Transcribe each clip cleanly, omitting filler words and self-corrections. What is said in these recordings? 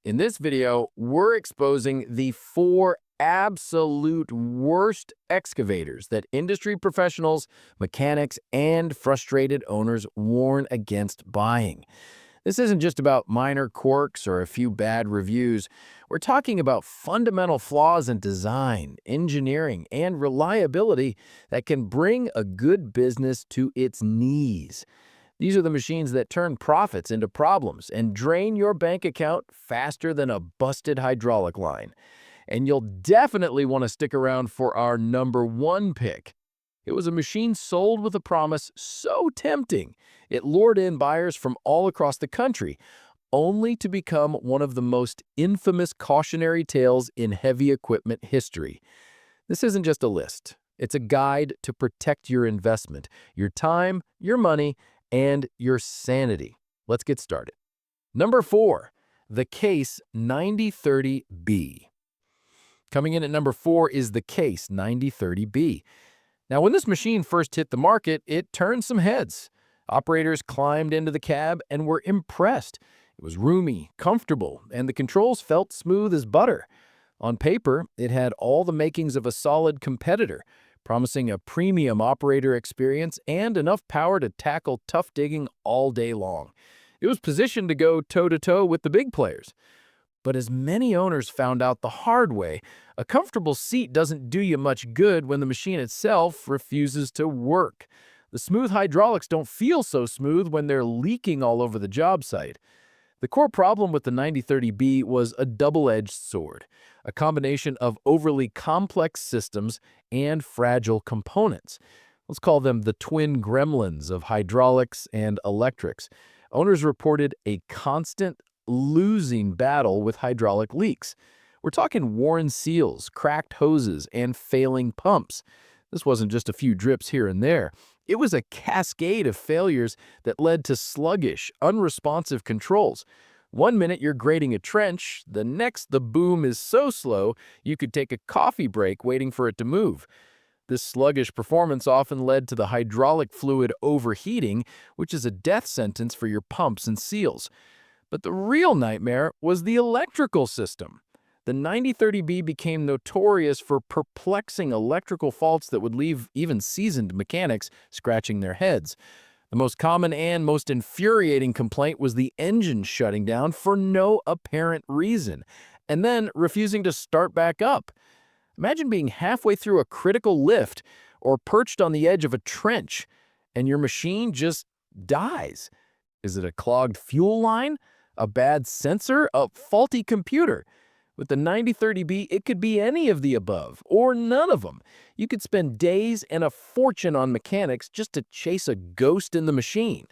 In this video, we're exposing the 4 absolute worst excavators that industry professionals, mechanics, and frustrated owners warn against buying. This isn't just about minor quirks or a few bad reviews. We're talking about fundamental flaws in design, engineering, and reliability that can bring a good business to its knees. These are the machines that turn profits into problems and drain your bank account faster than a busted hydraulic line. And you'll definitely want to stick around for our #1 pick. It was a machine sold with a promise so tempting, it lured in buyers from all across the country, only to become one of the most infamous cautionary tales in heavy equipment history. This isn't just a list. It's a guide to protect your investment, your time, your money, and your sanity. Let's get started. Number 4, the Case 9030B. Coming in at number 4 is the Case 9030B. Now, when this machine first hit the market, it turned some heads. Operators climbed into the cab and were impressed. It was roomy, comfortable, and the controls felt smooth as butter. On paper, it had all the makings of a solid competitor, promising a premium operator experience and enough power to tackle tough digging all day long. It was positioned to go toe-to-toe with the big players. But as many owners found out the hard way, a comfortable seat doesn't do you much good when the machine itself refuses to work. The smooth hydraulics don't feel so smooth when they're leaking all over the job site. The core problem with the 9030B was a double-edged sword, a combination of overly complex systems and fragile components. Let's call them the twin gremlins of hydraulics and electrics. Owners reported a constant losing battle with hydraulic leaks. We're talking worn seals, cracked hoses, and failing pumps. This wasn't just a few drips here and there. It was a cascade of failures that led to sluggish, unresponsive controls. One minute you're grading a trench, the next the boom is so slow you could take a coffee break waiting for it to move. This sluggish performance often led to the hydraulic fluid overheating, which is a death sentence for your pumps and seals. But the real nightmare was the electrical system. The 9030B became notorious for perplexing electrical faults that would leave even seasoned mechanics scratching their heads. The most common and most infuriating complaint was the engine shutting down for no apparent reason, and then refusing to start back up. Imagine being halfway through a critical lift or perched on the edge of a trench, and your machine just dies. Is it a clogged fuel line? A bad sensor? A faulty computer? With the 9030B, it could be any of the above, or none of them. You could spend days and a fortune on mechanics just to chase a ghost in the machine.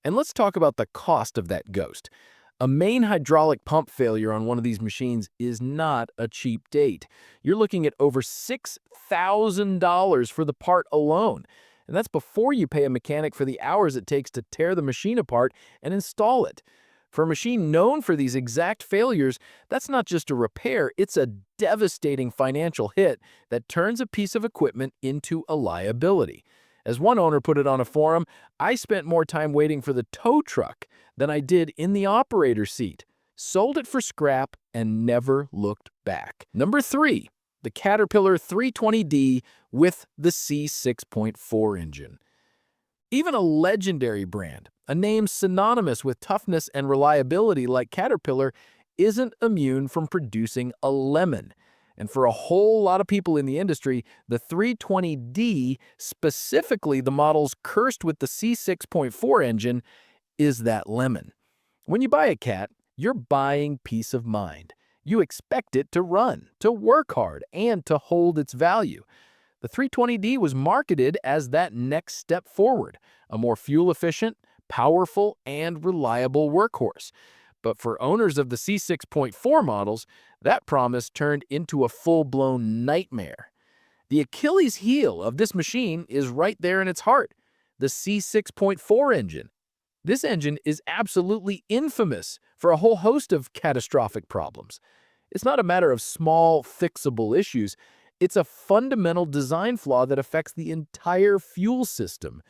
And let's talk about the cost of that ghost. A main hydraulic pump failure on one of these machines is not a cheap date. You're looking at over $6,000 for the part alone. And that's before you pay a mechanic for the hours it takes to tear the machine apart and install it. For a machine known for these exact failures, that's not just a repair, it's a devastating financial hit that turns a piece of equipment into a liability. As one owner put it on a forum, "I spent more time waiting for the tow truck than I did in the operator seat. Sold it for scrap and never looked back." Number 3, the Caterpillar 320D with the C6.4 engine. Even a legendary brand, a name synonymous with toughness and reliability like Caterpillar, isn't immune from producing a lemon. And for a whole lot of people in the industry, the 320D, specifically the models cursed with the C6.4 engine, is that lemon. When you buy a Cat, you're buying peace of mind. You expect it to run, to work hard, and to hold its value. The 320D was marketed as that next step forward, a more fuel-efficient, powerful, and reliable workhorse. But for owners of the C6.4 models, that promise turned into a full-blown nightmare. The Achilles heel of this machine is right there in its heart, the C6.4 engine. This engine is absolutely infamous for a whole host of catastrophic problems. It's not a matter of small, fixable issues. It's a fundamental design flaw that affects the entire fuel system.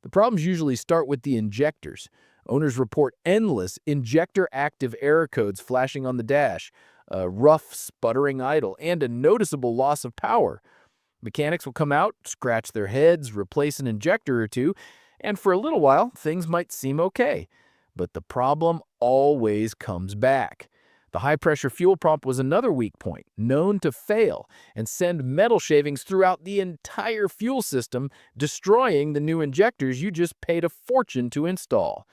The problems usually start with the injectors. Owners report endless injector active error codes flashing on the dash, a rough, sputtering idle, and a noticeable loss of power. Mechanics will come out, scratch their heads, replace an injector or two, and for a little while, things might seem okay. But the problem always comes back. The high-pressure fuel pump was another weak point, known to fail and send metal shavings throughout the entire fuel system, destroying the new injectors you just paid a fortune to install.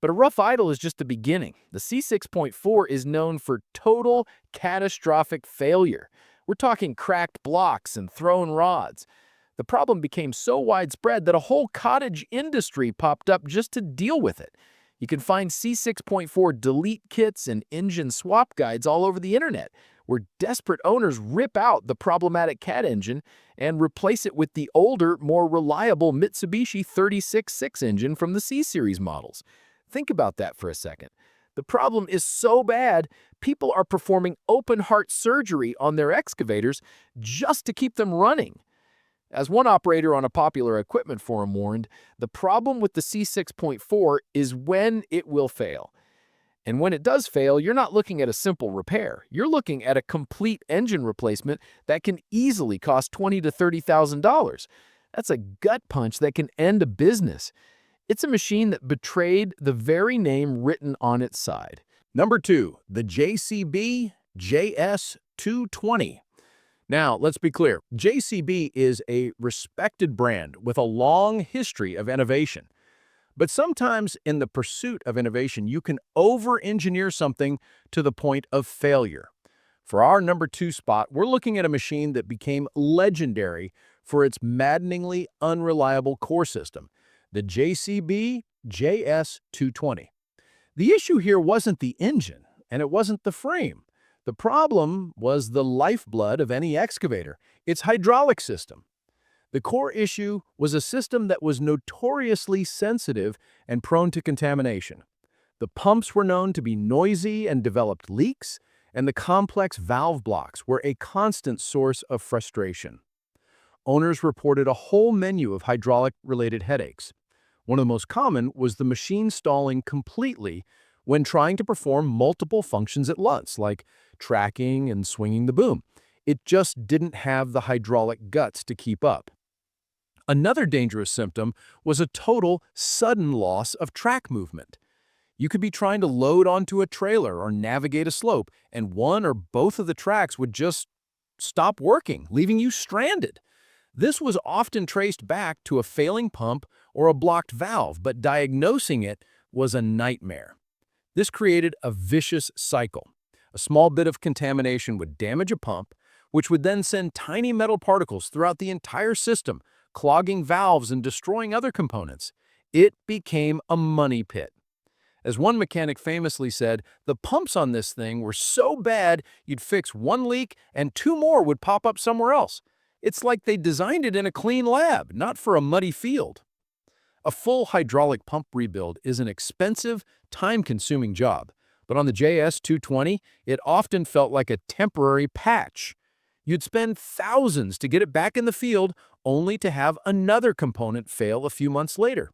But a rough idle is just the beginning. The C6.4 is known for total catastrophic failure. We're talking cracked blocks and thrown rods. The problem became so widespread that a whole cottage industry popped up just to deal with it. You can find C6.4 delete kits and engine swap guides all over the internet, where desperate owners rip out the problematic CAT engine and replace it with the older, more reliable Mitsubishi 36.6 engine from the C-Series models. Think about that for a second. The problem is so bad, people are performing open-heart surgery on their excavators just to keep them running. As one operator on a popular equipment forum warned, the problem with the C6.4 is when it will fail. And when it does fail, you're not looking at a simple repair. You're looking at a complete engine replacement that can easily cost $20,000 to $30,000. That's a gut punch that can end a business. It's a machine that betrayed the very name written on its side. Number 2, the JCB JS220. Now, let's be clear. JCB is a respected brand with a long history of innovation. But sometimes in the pursuit of innovation, you can over-engineer something to the point of failure. For our number 2 spot, we're looking at a machine that became legendary for its maddeningly unreliable core system, the JCB JS220. The issue here wasn't the engine, and it wasn't the frame. The problem was the lifeblood of any excavator, its hydraulic system. The core issue was a system that was notoriously sensitive and prone to contamination. The pumps were known to be noisy and developed leaks, and the complex valve blocks were a constant source of frustration. Owners reported a whole menu of hydraulic-related headaches. One of the most common was the machine stalling completely when trying to perform multiple functions at once, like tracking and swinging the boom. It just didn't have the hydraulic guts to keep up. Another dangerous symptom was a total, sudden loss of track movement. You could be trying to load onto a trailer or navigate a slope, and one or both of the tracks would just stop working, leaving you stranded. This was often traced back to a failing pump or a blocked valve, but diagnosing it was a nightmare. This created a vicious cycle. A small bit of contamination would damage a pump, which would then send tiny metal particles throughout the entire system, clogging valves and destroying other components. It became a money pit. As one mechanic famously said, the pumps on this thing were so bad you'd fix one leak and 2 more would pop up somewhere else. It's like they designed it in a clean lab, not for a muddy field. A full hydraulic pump rebuild is an expensive, time-consuming job, but on the JS220, it often felt like a temporary patch. You'd spend thousands to get it back in the field, only to have another component fail a few months later.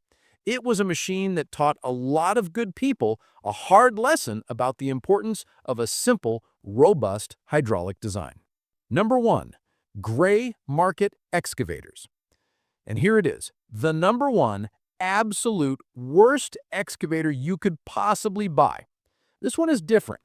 It was a machine that taught a lot of good people a hard lesson about the importance of a simple, robust hydraulic design. Number 1, gray market excavators. And here it is, the number 1 absolute worst excavator you could possibly buy. This one is different.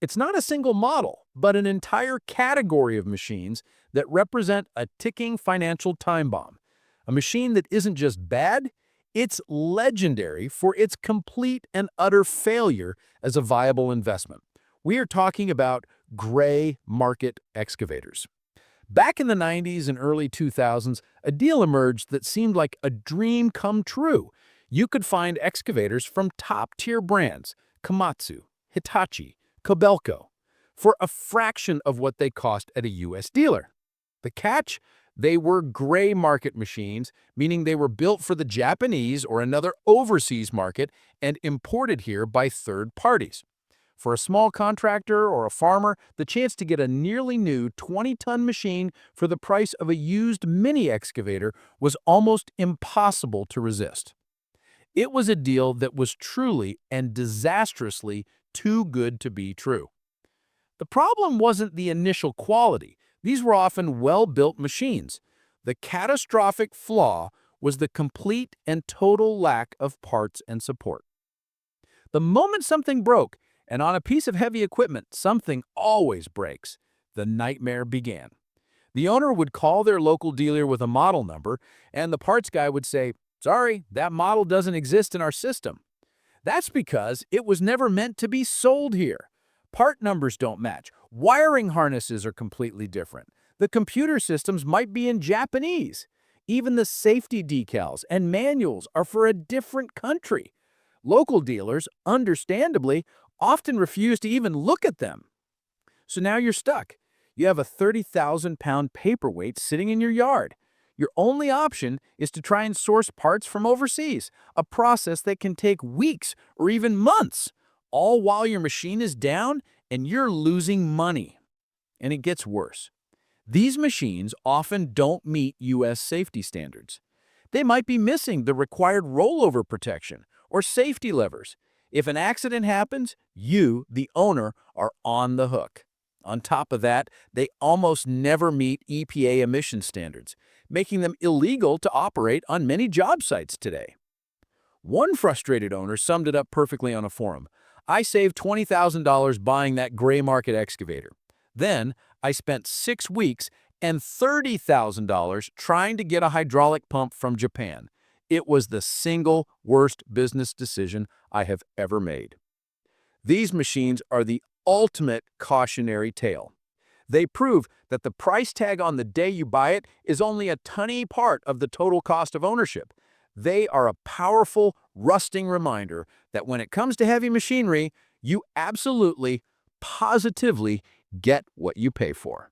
It's not a single model, but an entire category of machines that represent a ticking financial time bomb. A machine that isn't just bad, it's legendary for its complete and utter failure as a viable investment. We are talking about gray market excavators. Back in the 90s and early 2000s, a deal emerged that seemed like a dream come true. You could find excavators from top-tier brands, Komatsu, Hitachi, Kobelco, for a fraction of what they cost at a U.S. dealer. The catch? They were gray market machines, meaning they were built for the Japanese or another overseas market and imported here by third parties. For a small contractor or a farmer, the chance to get a nearly new 20-ton machine for the price of a used mini excavator was almost impossible to resist. It was a deal that was truly and disastrously too good to be true. The problem wasn't the initial quality. These were often well-built machines. The catastrophic flaw was the complete and total lack of parts and support. The moment something broke, and on a piece of heavy equipment, something always breaks, the nightmare began. The owner would call their local dealer with a model number, and the parts guy would say, "Sorry, that model doesn't exist in our system." That's because it was never meant to be sold here. Part numbers don't match. Wiring harnesses are completely different. The computer systems might be in Japanese. Even the safety decals and manuals are for a different country. Local dealers, understandably, often refuse to even look at them. So now you're stuck. You have a 30,000-pound paperweight sitting in your yard. Your only option is to try and source parts from overseas, a process that can take weeks or even months, all while your machine is down and you're losing money. And it gets worse. These machines often don't meet U.S. safety standards. They might be missing the required rollover protection or safety levers. If an accident happens, you, the owner, are on the hook. On top of that, they almost never meet EPA emission standards, making them illegal to operate on many job sites today. One frustrated owner summed it up perfectly on a forum. "I saved $20,000 buying that gray market excavator. Then I spent 6 weeks and $30,000 trying to get a hydraulic pump from Japan. It was the single worst business decision I have ever made." These machines are the ultimate cautionary tale. They prove that the price tag on the day you buy it is only a tiny part of the total cost of ownership. They are a powerful, rusting reminder that when it comes to heavy machinery, you absolutely, positively get what you pay for.